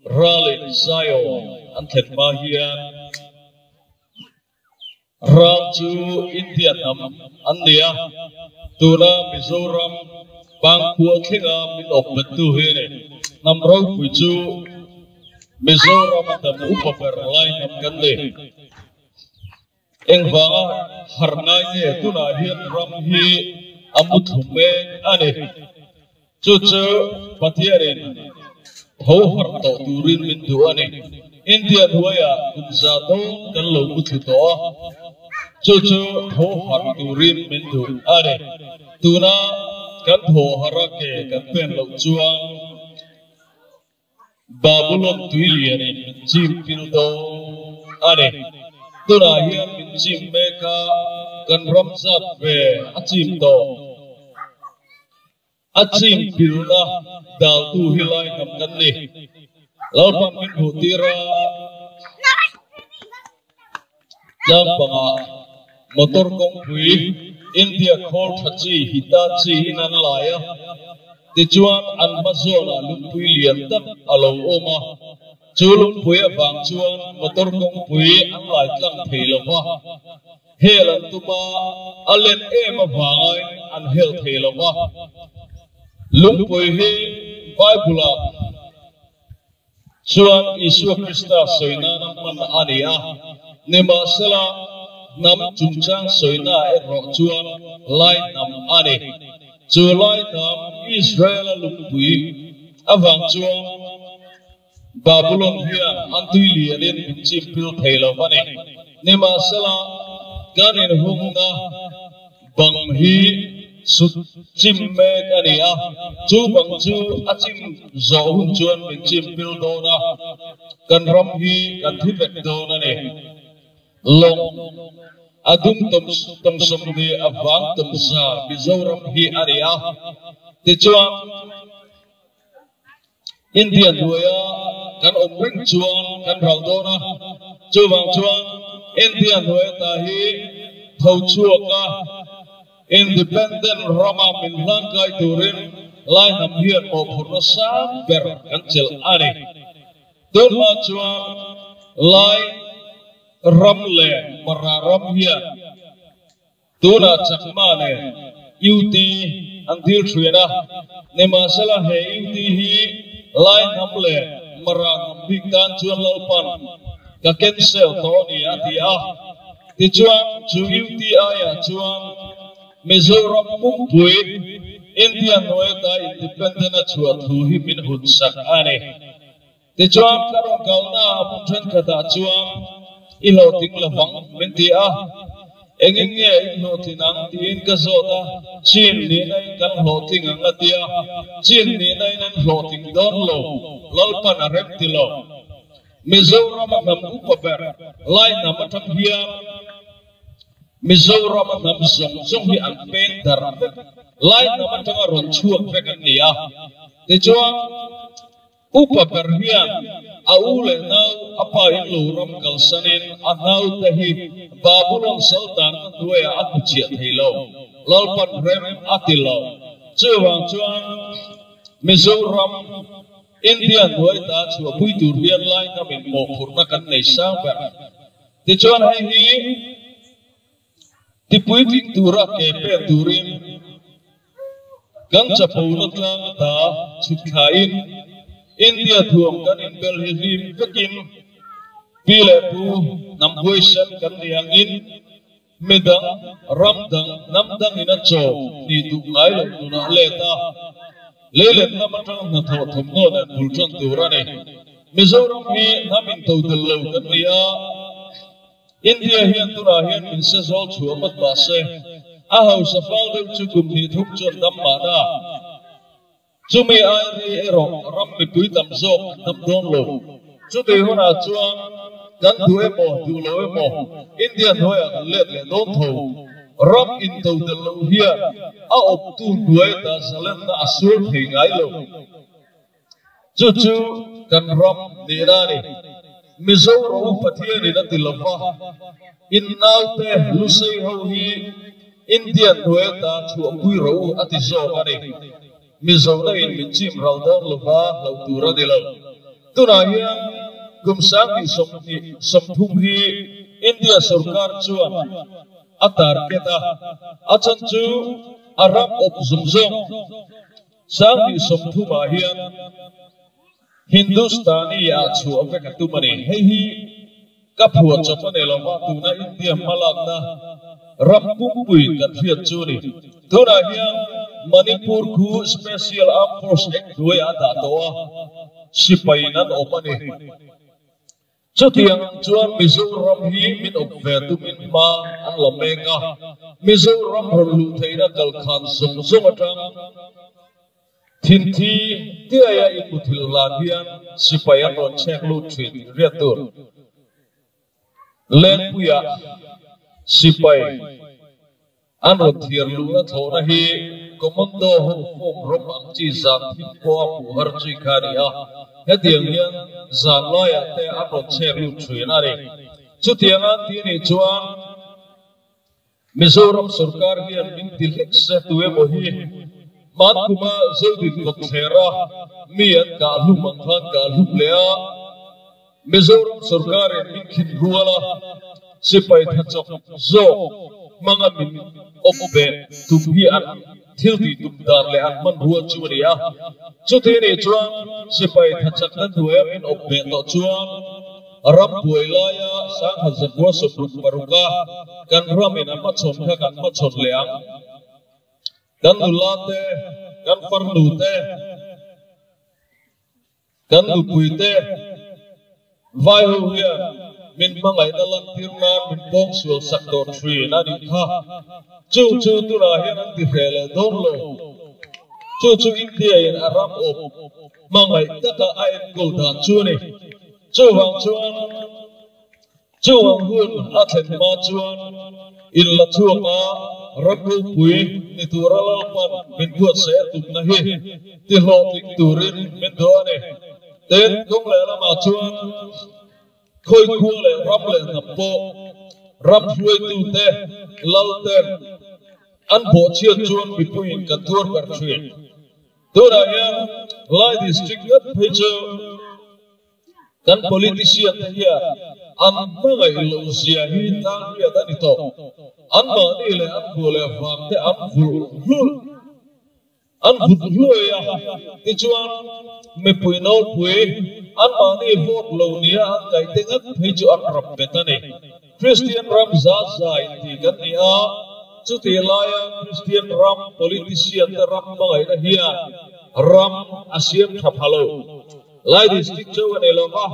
Raleigh Zion an thlen ma hian ral chu India nam an nia tuna Mizoram Pangkhua thinga min op betu he ne nam ro pui chu Mizoram dam upaper lai nam kan le eng wanga harnai ne tuna hian ram hi amuthume ane chu chu pathiarin ho har to turin min du ane India huaya kumza to kan lo muthu to chu chu ho har turin min du ane tuna kan ho harake kan pen lo chuang Babylon tuilian in chim pildo ane tuna hian min chim meka kan ramzat ve achim to achim pilna dal tu hilai nam kan ni lalpam min hutira jam panga motor kong pui India khol thachi hitachi hinan laya tichuan an mazona lumpui lian tak alo oma chulum pui abang chuan motor kong pui an lai tlang theilawa helan tuma alen ema vangai an hel theilawa lumpui hi Bible chuan Isu Krista soina man ania nema sala nam chungchang soina ro chuan lai nam ani chu lai nam Israel lumpui awang chuan Babylon hian antui lianin chim pil theilawane nema sala ganin humna bang hi sut chim me kania chu bang chu achim zo hun chuan min chim pil do na kan ram hi kan thibek do na ne long adum tom som de awang tom sa Mizoram hi area ti chuan Indian duya kan omring chuan kan ral do na chu bang chuan Indian duya ta hi thau chuaka independent Rama min Lawngtlai turin lai nam hian mo phurna sang ber kan chel ani tun ma chuan lai ramle mara ram hian tuna chakma ne yuti andil thruena nema sala he yuti hi lai namle mara nambi kan chuan lalpan ka cancel to ni atia ti chuan chu yuti aya chuan Mizoram Pui Indian Noeta independent chua thu hi min hun sak ane te chuan karong kauna puthen kata chuan ilo ting lawang menti a engin nge ilo tinang tin ka zota chin ni nai kan lo ting angatia chin ni nai nan lo ting don lo lalpan arem tilo Mizoram nam upaber lai nam atham hiam Mizoram nam zong hi an pen dar lai nam atanga ron chuak vek an nia te chuan upaber hian aule nau apa in lo ram kalsanen anau te hi Babylon sultan duya apuchia theilo lalpan rem atilo chuwang chuan Mizoram Indian duita chua pui tur rian lai na min mo phurna kan nei sang ber te chuan hai hi ti pui ting tura ke pe turin gang chapuna tlang ta chukhain India thuam kan in bel hi rim pekin pile pu nam voisan kan liang in medang ramdang namdang ina cho ni tu ngai lo na leta lelet na matang na tho thom no na bulchan tura ne Mizoram hi namin to dalo kan lia India hian tura hian min se zol chu amat ba se a hau sa fal deu chu kum ni thuk chon dam ma da chu mi ai ri ero ram mi pui tam zo nam don lo chu te hona chuan kan du emo du lo emo India hoya let le don tho ram in to de lo hian a op tu duai ta salen na asur thei ngai lo chu chu kan ram ni ra ni Mizoram pathian ina tilava in naute lusei ho hi Indian dueta chu pui ro ati zo ani Mizoram in min chim ral don lova lo tura dilo tu na hian kum sang ni som thum hi India sarkar chuan atar keta achan chu arab op zumzong sang ni som thuma hian Hindustani ya chu aveka tu mani hei hi kaphuat chapane lama tu na India malak na rampupui kan fiat chu ni tu na hian Manipur khu special armed force act duai ada towa sipainan opani chutiang chuan Mizoram hi min opve tu min ma an lameka Mizoram holu theina kal khan zum atang thin thi tiaya imuthil ladian sipayan ron chek lu thin riatur len puya sipai an ron thiar lu na thona hi komando hom rom ang chi zan thim ko pu har chi khania hetiang hian zan loya te an ron chek lu thin ari chutianga ti ni chuan Mizoram sarkar hian min tilek se tuwe mo hi man kuma zodi kot thera mian ka lumang khan ka luplea Mizoram sarkar min khin ruala sipai thachok zo manga min opbe tumhi an thilti tumdar le an man ruwa churia chuti ni chuan sipai thachak nan duya min opbe to chuan ram buailaya sang hazakwa sopruk paruka kan ramin an machon kha kan machon leang kan ulate kan farlute kan lupuite vai ho hiya min mangai dalam tirna min bong sul sakto tree na ni kha chu tu ra hian an ti rele dong lo chu India in aram op mangai taka ain goldan chu ni chu wang hun athen ma chuan in la chuanga rabu pui ni turala pan min buat se tum na hi ti ho tik turin min do ne ten kong le la ma chuan khoi khu le na po ram hlui tu te lal te an bo chiat chuan bi puin ka tur kar thrin tu ra ya lai district at phecho kan politician hiya an mangai lo sia hi tang ya da ni to an ma ni le an bole fam te an vul ya ti chuan me pui nol pui an ma ni vote lo nia an kai te ngak phei chu an rap betani Christian ram za ti kan ni a chu ti la ya Christian ram politician te ram mangai na hiya ram asiam thapalo lai district chu ne lo ma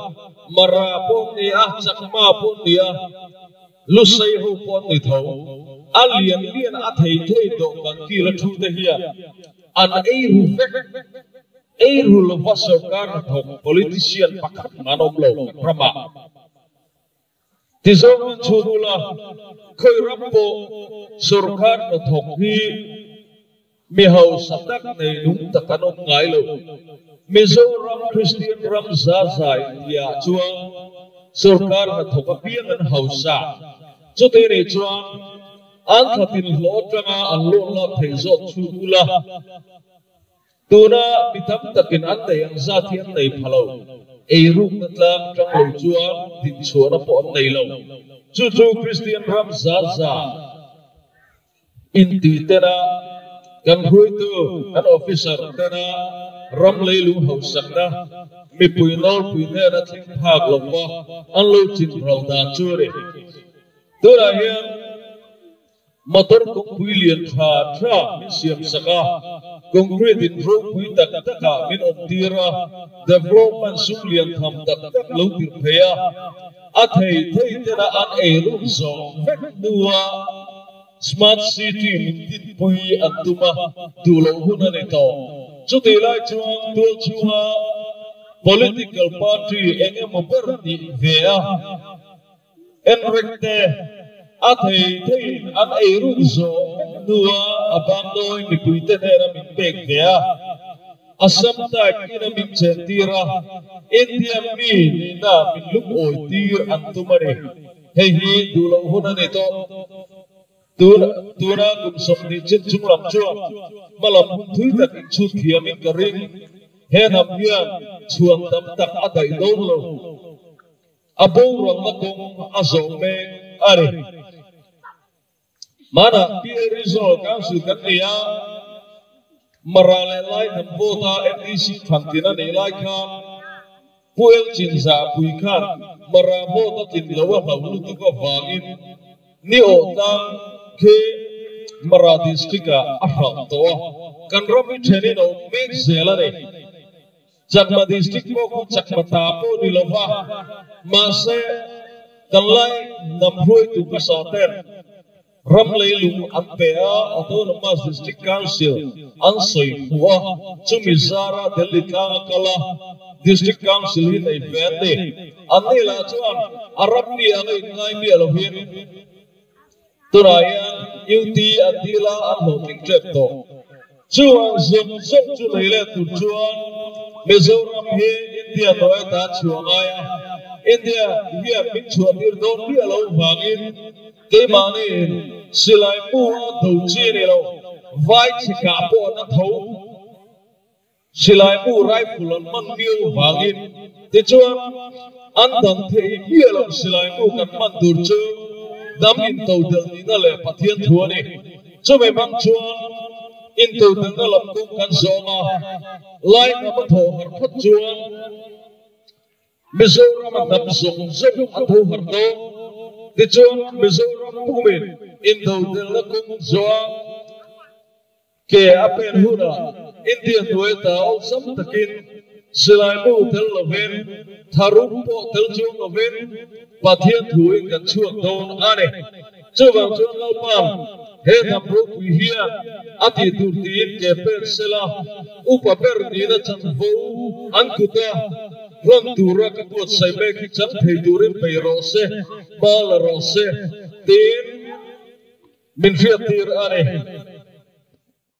mara pon ni a chakma pon ni a lusai ho pon ni tho alian a thei do kan ki la thu te hiya an ei ru lo vasarkar thok politician pakhat manom lo rama tizong chudula khoi rampo sarkar thok hi mi hau satak nei lung takanom ngai lo Mizoram Christian ram za ya chuang sarkar thok piang an hausa chote re chuang an khatin lo tanga an lo la thei zo chudula tuna bitam takin an te ang za thian nei phalo ei ru natlam tang lo chuan din chuan po an nei lo chu Christian ram za in ti tena kan hui tu an officer tena ram leilu hausakna mi puinol puine na thing phak lova an lo chin rau da chure tura hian motor kong pui lian tra min siam saka concrete in ro pui taka min optira development sung lian tham tak lo tir phea a thei tena an ei ru zo vek nuwa smart city min tin pui antuma tu lo hun ani to chu ti lai chuang tu chunga political party enge mo ber ni vea en rekte a thei an ei ru zo nuwa abandoi mi puite nera min pek vea asam ta kina min chentira India mi na min luk oi tir antumare hei hi du lo hun ani to tuna kum som ni chin chung lam chuang malam thui tak chu thiam in ka ring hen ham hian chuan tam tak a dai do lo abo rong na kong azo me ari mana PRISO council kan nia marale lai nam vota NDC phantina nei lai khan puel chinza pui khan mara vota tin lawa hawlu tu ko wangin ni ota ke mara districta afram to kan romi theni no mek zela re chakma district ko chakma ta po ni lova ma se kan lai nam hui tu ka sa ten ram lei lu an pe a autonomous district council an soi huwa chumi zara Laldika kala district council hi nei vete an nei la chuan arab ni a ngai mi alovin turaya UT adila an ho ting trep to chuan zum chu lei le tu chuan Mizoram hi India noi ta chuang aya India hi min chuan dir don bi alo wangin ke mani silai pu tho chi ni lo vai chika po na tho silai pu rifle man miu wangin ti chuan an dan the hi alo silai pu kan man dur chu dam in to del ni na le pathian thua ni chu me mang chuan in to del na lam kum kan zonga lai na ma tho har phat chuan Mizoram dam zong zong a tho har to ti chuan Mizoram pumin in to del na kum zoa ke apen huna Indian dueta all sam takin silai mu tel loven tharum po tel chung loven pathian thuing kan chuak don ane chuwang chuan lo pam he nam ro pi hia ati tur tin ke per sela upa per ni na chan vo an kuta ron tura ka pot sai me ki chan thei turin pe ro se bal ro se tin min fiat tir ane